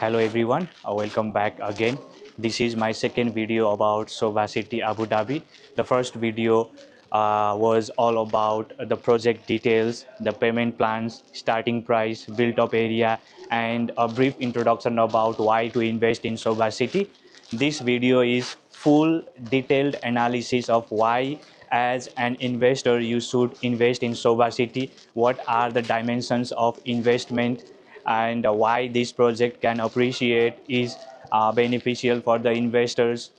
Hello everyone, welcome back again. This is my second video about Sobha City Abu Dhabi. The first video was all about the project details, the payment plans, starting price, built up area, and a brief introduction about why to invest in Sobha City. This video is full detailed analysis of why as an investor you should invest in Sobha City, what are the dimensions of investment, and why this project can appreciate is beneficial for the investors.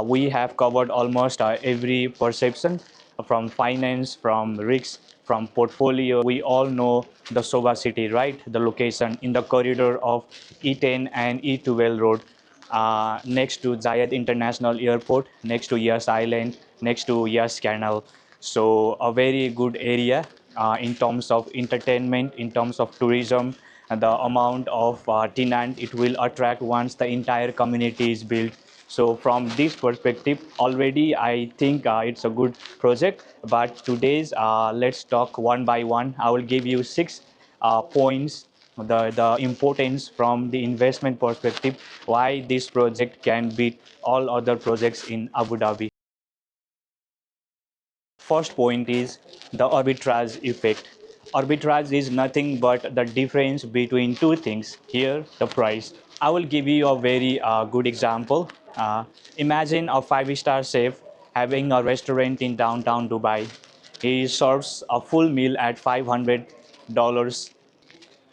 We have covered almost every perception from finance, from risks, from portfolio. We all know the Sobha City, right? The location in the corridor of E10 and E12 road, next to Zayed International Airport, next to Yas Island, next to Yas Canal. So a very good area in terms of entertainment, in terms of tourism, and the amount of tenant it will attract once the entire community is built. So from this perspective, already I think it's a good project. But today's let's talk one by one. I will give you six points, the importance from the investment perspective, why this project can beat all other projects in Abu Dhabi. First point is the arbitrage effect. Arbitrage is nothing but the difference between two things. Here, the price. I will give you a very good example. Imagine a five-star chef having a restaurant in downtown Dubai. He serves a full meal at $500.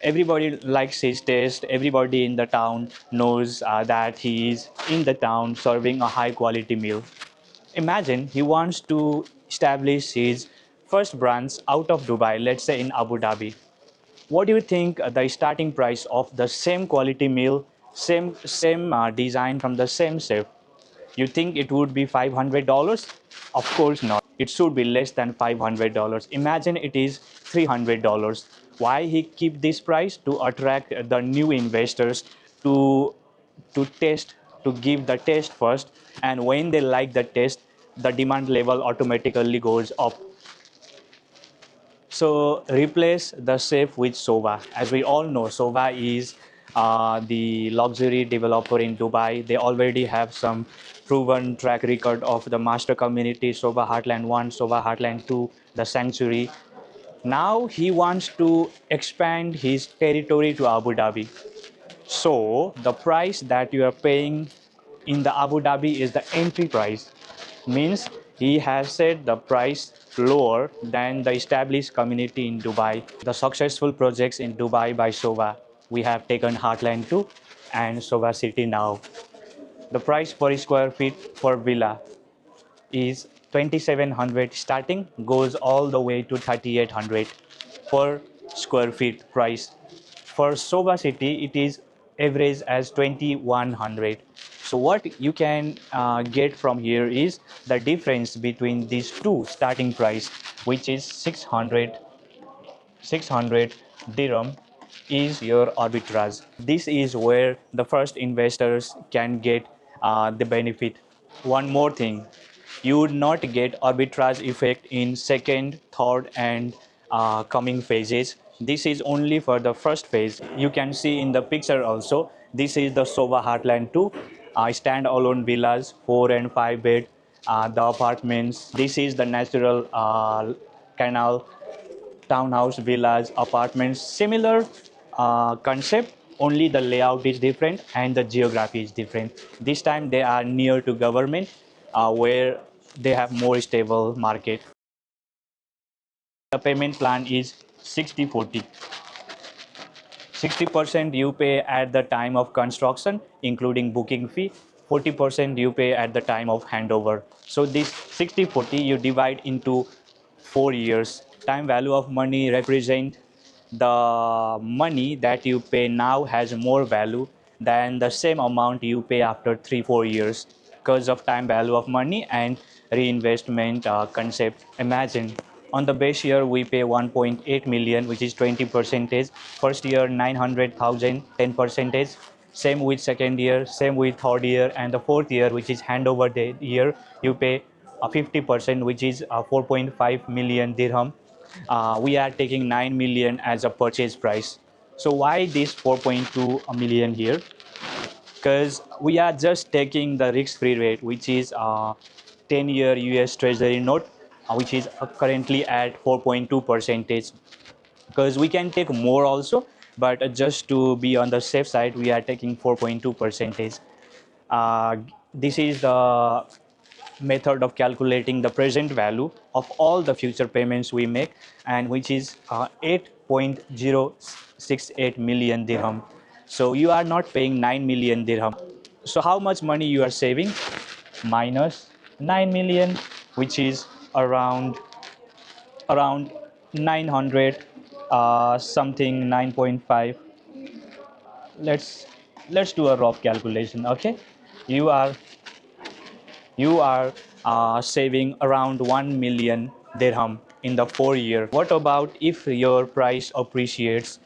Everybody likes his taste. Everybody in the town knows that he is in the town serving a high quality meal. Imagine he wants to establish his first branch out of Dubai, let's say in Abu Dhabi. What do you think the starting price of the same quality meal, same design from the same chef? You think it would be $500? Of course not. It should be less than $500. Imagine it is $300. Why he keep this price? To attract the new investors to test, to give the test first, and when they like the test, the demand level automatically goes up. So replace the safe with Sobha. As we all know, Sobha is the luxury developer in Dubai. They already have some proven track record of the master community, Sobha Heartland 1, Sobha Heartland 2, the Sanctuary. Now he wants to expand his territory to Abu Dhabi. So the price that you are paying in the Abu Dhabi is the entry price. Means he has set the price lower than the established community in Dubai. The successful projects in Dubai by Sobha. We have taken Heartland 2 and Sobha City now. The price per square feet for villa is 2700 starting, goes all the way to 3800 per square feet price. For Sobha City, it is average as 2100. So what you can get from here is the difference between these two starting price, which is 600 dirham, is your arbitrage. This is where the first investors can get the benefit. One more thing, you would not get arbitrage effect in second, third, and coming phases. This is only for the first phase. You can see in the picture also, this is the Sobha Heartland 2, stand-alone villas, 4 and 5 bed, the apartments. This is the natural canal, townhouse, villas, apartments, similar concept, only the layout is different and the geography is different. This time they are near to government, where they have more stable market. The payment plan is 60-40. 60% you pay at the time of construction, including booking fee. 40% you pay at the time of handover. So this 60-40 you divide into 4 years. Time value of money represent the money that you pay now has more value than the same amount you pay after 3-4 years because of time value of money and reinvestment concept. Imagine on the base year we pay 1.8 million, which is 20 percentage. First year 900,000, 10 percentage. Same with second year, same with third year, and the fourth year, which is handover day year, you pay 50%, which is 4.5 million dirham. We are taking 9 million as a purchase price. So why this 4.2 million here? Because we are just taking the risk-free rate, which is 10-year US Treasury note, which is currently at 4.2 percentage. Because we can take more also, but just to be on the safe side, we are taking 4.2 percentage. This is the method of calculating the present value of all the future payments we make, and which is 8.068 million dirham. So you are not paying 9 million dirham. So how much money you are saving? Minus 9 million, which is around 900 something, 9.5. Let's do a rough calculation. Okay, you are you are saving around 1 million dirham in the 4 year. What about if your price appreciates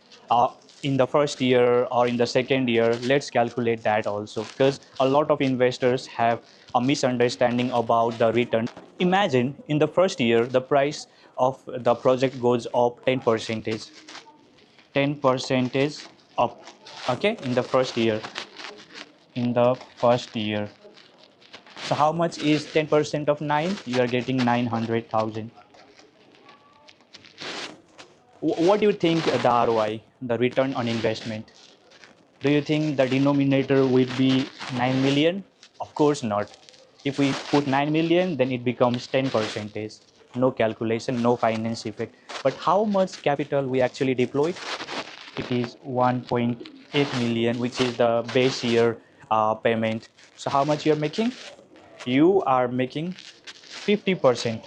in the first year or in the second year? Let's calculate that also, because a lot of investors have a misunderstanding about the return. Imagine in the first year the price of the project goes up 10 percentage, 10 percentage up. Okay, in the first year, in the first year. So how much is 10% of 9? You are getting 900,000. What do you think the ROI, the return on investment? Do you think the denominator will be 9 million? Of course not. If we put 9 million, then it becomes 10 percentage. No calculation, no finance effect. But how much capital we actually deployed? It is 1.8 million, which is the base year payment. So how much you are making? You are making 50%.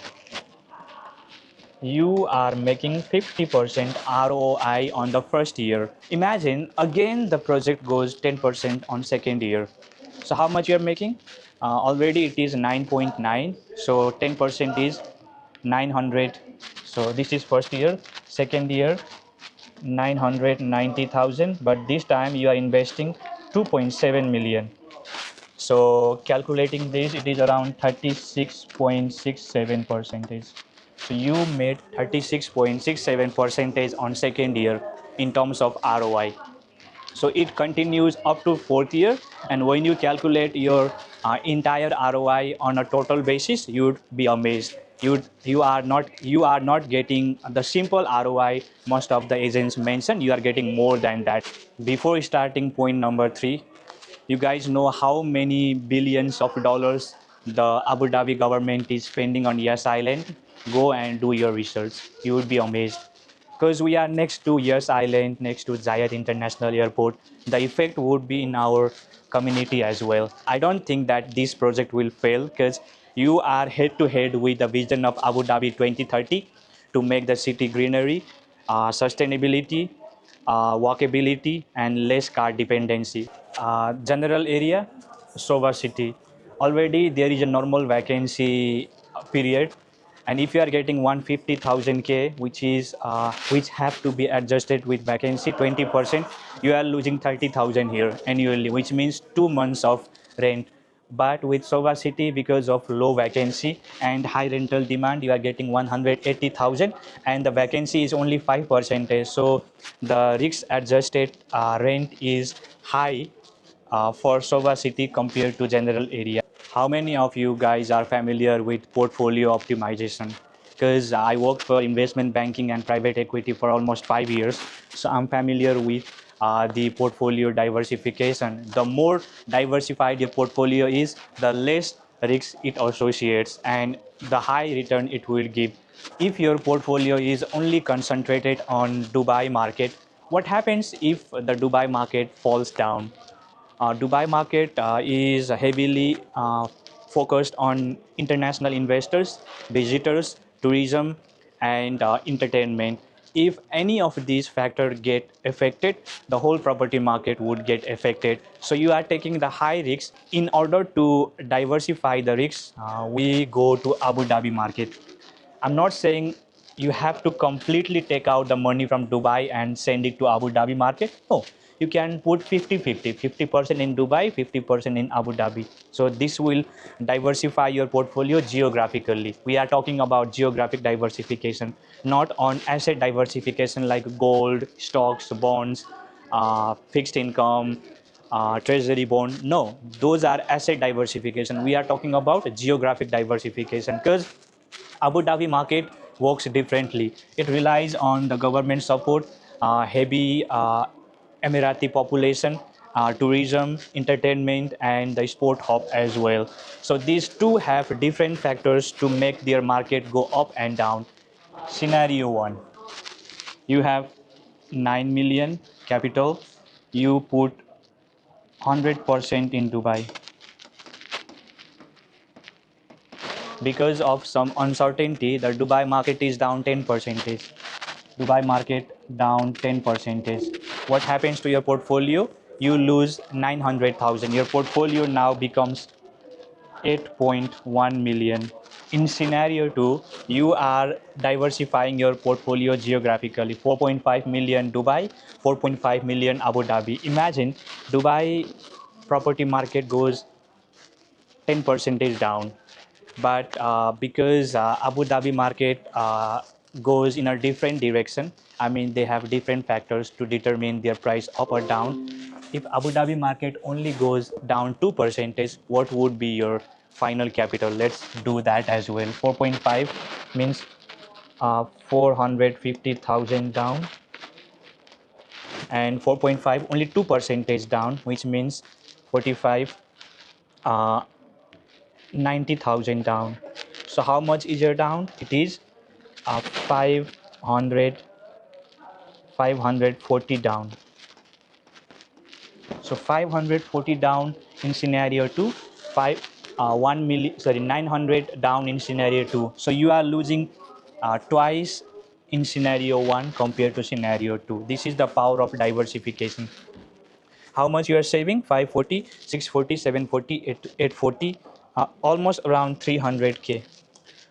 You are making 50% ROI on the first year. Imagine again the project goes 10% on second year. So how much you are making? Already it is 9.9. So 10% is 900. So this is first year. Second year 990,000. But this time you are investing 2.7 million. So calculating this, it is around 36.67 percentage. So you made 36.67 percentage on second year in terms of ROI. So it continues up to fourth year, and when you calculate your entire ROI on a total basis, you'd be amazed. You are not getting the simple ROI most of the agents mention. You are getting more than that. Before starting point number 3, you guys know how many billions of dollars the Abu Dhabi government is spending on Yas Island? Go and do your research. You would be amazed. Because we are next to Yas Island, next to Zayed International Airport, the effect would be in our community as well. I don't think that this project will fail, because you are head to head with the vision of Abu Dhabi 2030 to make the city greenery, sustainability, walkability, and less car dependency. General area, Sobha City. Already there is a normal vacancy period, and if you are getting 150,000 K, which have to be adjusted with vacancy 20%, you are losing 30,000 here annually, which means 2 months of rent. But with Sobha City, because of low vacancy and high rental demand, you are getting 180,000, and the vacancy is only 5%. So the risk adjusted rent is high for Sobha City compared to general area. How many of you guys are familiar with portfolio optimization? Because I worked for investment banking and private equity for almost 5 years, so I'm familiar with the portfolio diversification. The more diversified your portfolio is, the less risk it associates and the high return it will give. If your portfolio is only concentrated on Dubai market, what happens if the Dubai market falls down? Dubai market is heavily focused on international investors, visitors, tourism, and entertainment. If any of these factors get affected, the whole property market would get affected. So you are taking the high risks. In order to diversify the risks, we go to Abu Dhabi market. I'm not saying you have to completely take out the money from Dubai and send it to Abu Dhabi market. No, you can put 50-50, 50% in Dubai, 50% in Abu Dhabi. So this will diversify your portfolio geographically. We are talking about geographic diversification, not on asset diversification like gold, stocks, bonds, fixed income, treasury bond. No, those are asset diversification. We are talking about geographic diversification because Abu Dhabi market works differently. It relies on the government support, heavy Emirati population, tourism, entertainment, and the sport hub as well. So these two have different factors to make their market go up and down. Scenario one, you have 9 million capital, you put 100% in Dubai. Because of some uncertainty, the Dubai market is down 10%. Dubai market down 10%. What happens to your portfolio? You lose 900,000. Your portfolio now becomes 8.1 million. In scenario 2, you are diversifying your portfolio geographically. 4.5 million Dubai, 4.5 million Abu Dhabi. Imagine Dubai property market goes 10% down, but because Abu Dhabi market goes in a different direction, I mean they have different factors to determine their price up or down. If Abu Dhabi market only goes down 2%, what would be your final capital? Let's do that as well. 4.5 means 450,000 down, and 4.5 only 2% down, which means 45, uh, 90,000 down. So how much is your down? It is 500, 540 down. So 540 down in scenario 2, 5 1 million, sorry, 900 down in scenario 2. So you are losing twice in scenario 1 compared to scenario 2. This is the power of diversification. How much you are saving? 540, 640, 740, 840, almost around 300k.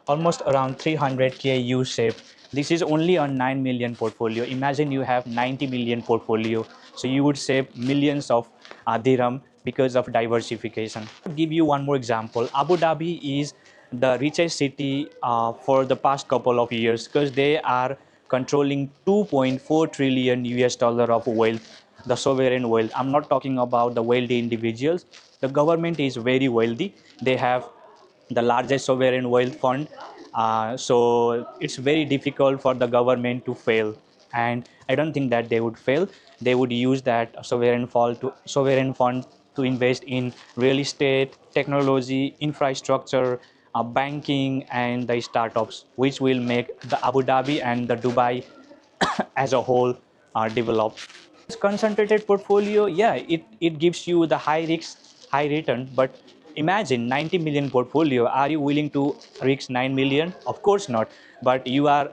Almost around 300k you save. This is only on 9 million portfolio. Imagine you have 90 million portfolio, so you would save millions of dirham because of diversification. I'll give you one more example. Abu Dhabi is the richest city for the past couple of years because they are controlling 2.4 trillion US dollar of wealth, the sovereign wealth. I'm not talking about the wealthy individuals. The government is very wealthy. They have the largest sovereign wealth fund. So it's very difficult for the government to fail. And I don't think that they would fail. They would use that sovereign fund to invest in real estate, technology, infrastructure, banking, and the startups, which will make the Abu Dhabi and the Dubai as a whole develop. Concentrated portfolio, yeah, it gives you the high risk, high return, but imagine 90 million portfolio. Are you willing to risk 9 million? Of course not. But you are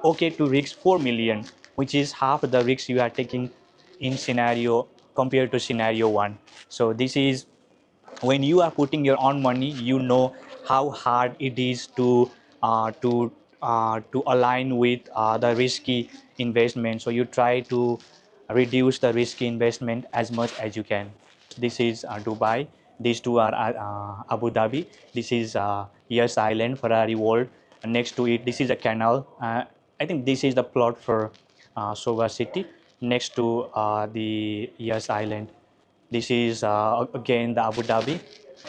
okay to risk 4 million, which is half the risk you are taking in scenario compared to scenario 1. So this is when you are putting your own money, you know how hard it is to align with the risky investment. So you try to reduce the risky investment as much as you can. This is Dubai. These two are Abu Dhabi. This is Yas Island, Ferrari World. And next to it, this is a canal. I think this is the plot for Sobha City next to the Yas Island. This is again the Abu Dhabi.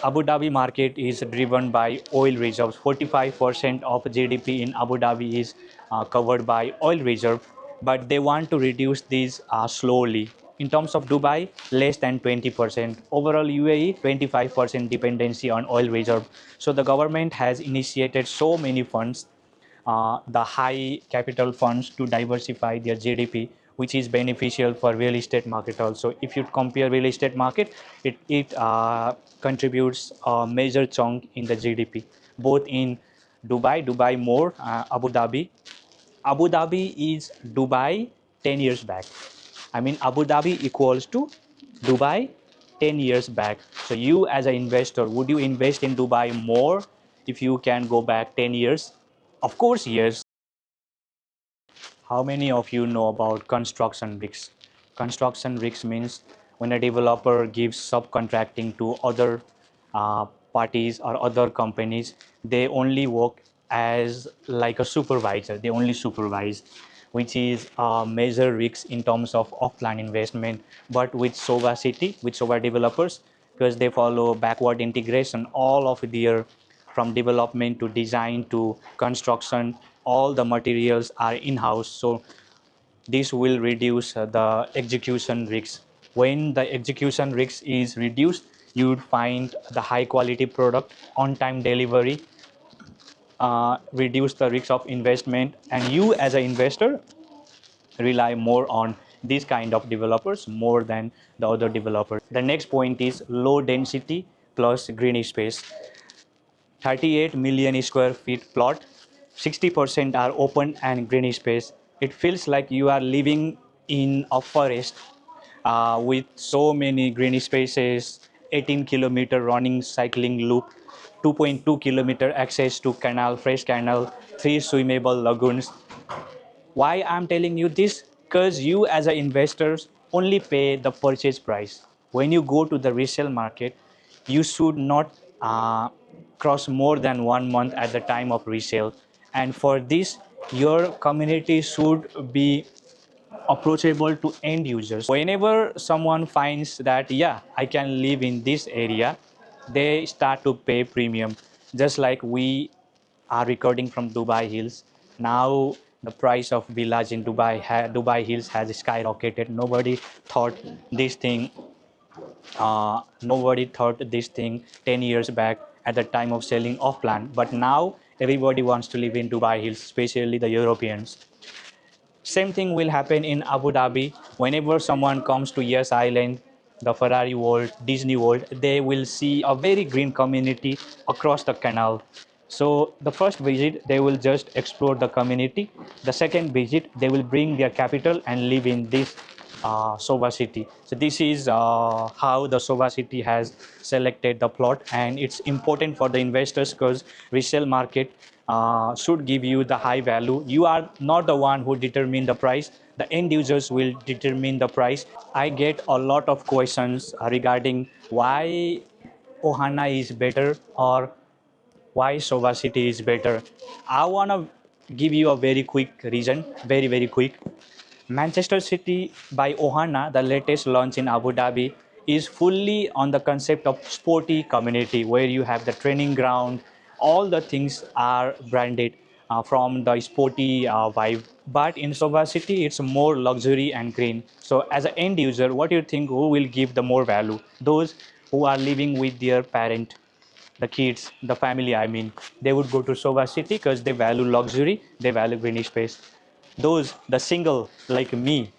Abu Dhabi market is driven by oil reserves. 45% of GDP in Abu Dhabi is covered by oil reserve, but they want to reduce these slowly. In terms of Dubai, less than 20%. Overall UAE, 25% dependency on oil reserve. So the government has initiated so many funds, the high capital funds to diversify their GDP, which is beneficial for real estate market also. If you compare real estate market, it contributes a major chunk in the GDP, both in Dubai more, Abu Dhabi. Abu Dhabi is Dubai 10 years back. I mean, Abu Dhabi equals to Dubai 10 years back. So you as an investor, would you invest in Dubai more if you can go back 10 years? Of course, yes. How many of you know about construction bricks? construction risks means when a developer gives subcontracting to other uh, parties or other companies, they only work as like a supervisor. They only supervise, which is a major risk in terms of off-plan investment. But with Sobha City, with Sobha developers, because they follow backward integration, all of their from development to design to construction, all the materials are in-house. So this will reduce the execution risks. When the execution risk is reduced, you would find the high quality product, on time delivery, reduce the risk of investment, and you as an investor rely more on these kind of developers more than the other developers. The next point is low density plus green space. 38 million square feet plot, 60% are open and green space. It feels like you are living in a forest with so many green spaces, 18-kilometer running cycling loop, 2.2-kilometer access to canal, fresh canal, 3 swimmable lagoons. Why I'm telling you this? Because you as an investor only pay the purchase price. When you go to the resale market, you should not cross more than 1 month at the time of resale. And for this, your community should be approachable to end users. Whenever someone finds that, yeah, I can live in this area, they start to pay premium. Just like we are recording from Dubai Hills. Now the price of villas in Dubai Hills has skyrocketed. Nobody thought this thing 10 years back at the time of selling off plan. But now everybody wants to live in Dubai Hills, especially the Europeans. Same thing will happen in Abu Dhabi. Whenever someone comes to Yas Island, the Ferrari World, Disney World, they will see a very green community across the canal. So the first visit, they will just explore the community. The second visit, they will bring their capital and live in this Sobha City. So this is how the Sobha City has selected the plot, and it's important for the investors because resale market should give you the high value. You are not the one who determine the price. The end users will determine the price. I get a lot of questions regarding why OHANA is better or why Sobha City is better. I want to give you a very quick reason, very quick. Manchester City by OHANA, the latest launch in Abu Dhabi, is fully on the concept of sporty community where you have the training ground, all the things are branded from the sporty vibe. But in Sobha City, it's more luxury and green. So as an end user, what do you think who will give the more value? Those who are living with their parent, the kids, the family, I mean, they would go to Sobha City because they value luxury, they value green space. Those, the single like me,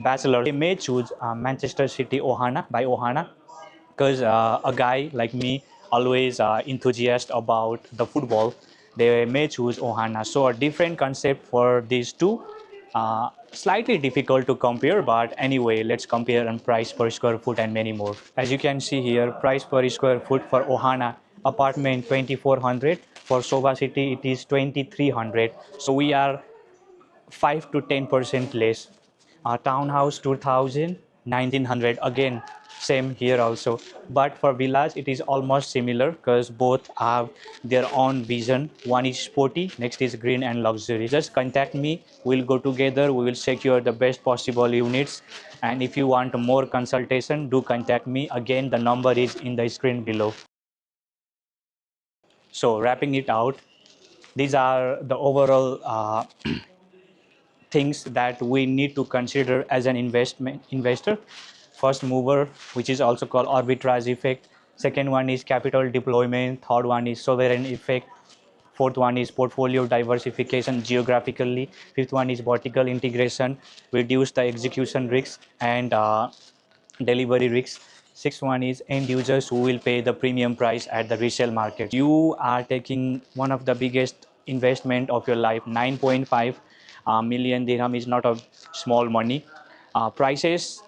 bachelor, they may choose Manchester City Ohana by Ohana because a guy like me, always enthusiast about the football, they may choose Ohana. So a different concept for these two. Slightly difficult to compare, but anyway, let's compare on price per square foot and many more. As you can see here, price per square foot for Ohana apartment 2400, for Sobha City it is 2300. So we are 5 to 10% less. Townhouse 2000, 1900, again same here also. But for villas it is almost similar because both have their own vision. One is sporty, next is green and luxury. Just contact me, we'll go together, we will secure the best possible units. And if you want more consultation, do contact me. Again, the number is in the screen below. So wrapping it out, these are the overall things that we need to consider as an investor. First mover, which is also called arbitrage effect. Second one is capital deployment. Third one is sovereign effect. Fourth one is portfolio diversification geographically. Fifth one is vertical integration, reduce the execution risks and delivery risks. Sixth one is end users who will pay the premium price at the resale market. You are taking one of the biggest investment of your life. 9.5 million dirham is not a small money. Prices,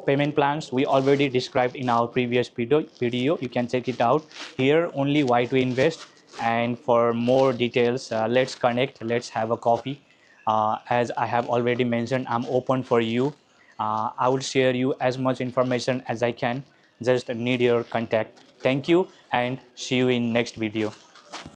payment plans we already described in our previous video. You can check it out here. Only why to invest, and for more details, let's connect, let's have a coffee. As I have already mentioned, I'm open for you. I will share you as much information as I can. Just need your contact. Thank you and see you in next video.